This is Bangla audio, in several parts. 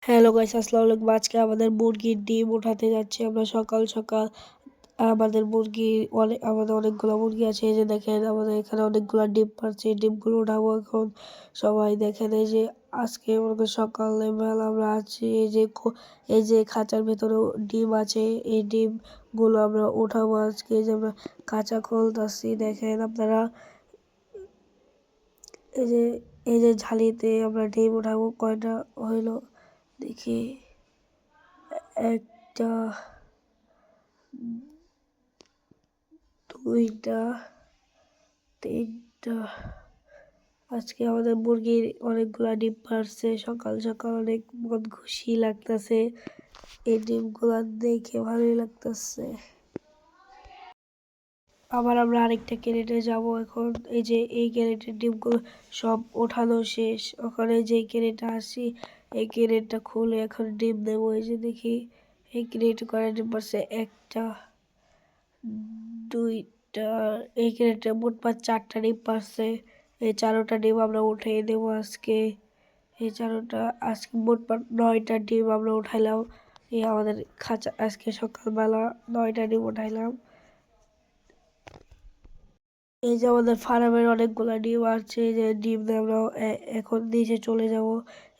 হ্যালো গাইস, আসসালামু আলাইকুম। আজকে আমাদের মুরগির ডিম উঠাতে যাচ্ছি আমরা সকাল সকাল। আমাদের অনেকগুলো মুরগি আছে। এই যে দেখেন, আমাদের এখানে অনেকগুলো ডিম পারছে। ডিমগুলো উঠাবো এখন। সবাই দেখেন, এই যে আজকে সকালবেলা আমরা আছি। এই যে খাঁচার ভেতরেও ডিম আছে। এই ডিমগুলো আমরা উঠাবো আজকে। এই যে আমরা খাঁচা খুলতাছি, দেখেন আপনারা। এই যে ঝালিতে আমরা ডিম উঠাবো। কয়টা হইলো দেখি। একটা, দুইটা, তিনটা। আজকে আমাদের মুরগির অনেকগুলা ডিম পারছে। সকাল সকাল অনেক মন খুশি লাগতেছে। এই ডিমগুলা দেখে ভালোই লাগতেছে। আবার আমরা আরেকটা ক্যারেটে যাব এখন। এই যে এই ক্যারেটের ডিমগুলো সব ওঠানো শেষ। ওখানে যে ক্যারেটে আসি, এই ক্যারেটটা খুলে এখন ডিম দেবো। এই যে দেখি, এই ক্যারেটে কয়টা ডিম পারছে। একটা, দুইটা। এই ক্যারেটে মোটমাট 4টা ডিম পারছে। এই 4টা ডিম আমরা উঠিয়ে দেবো আজকে। আজকে মোটমাট 9টা ডিম আমরা উঠাইলাম। এই আমাদের খাঁচা আজকে সকালবেলা 9টা ডিম উঠাইলাম। এই যে আমাদের ফার্মের অনেকগুলা ডিম আছে। এই যে ডিম দিয়ে আমরা এখন নিচে চলে যাব।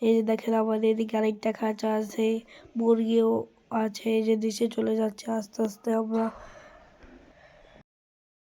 এই যে দেখেন, আমাদের এদিকে আরেকটা খাঁচা আছে, মুরগিও আছে। এই যে নিচে চলে যাচ্ছে আস্তে আস্তে আমরা।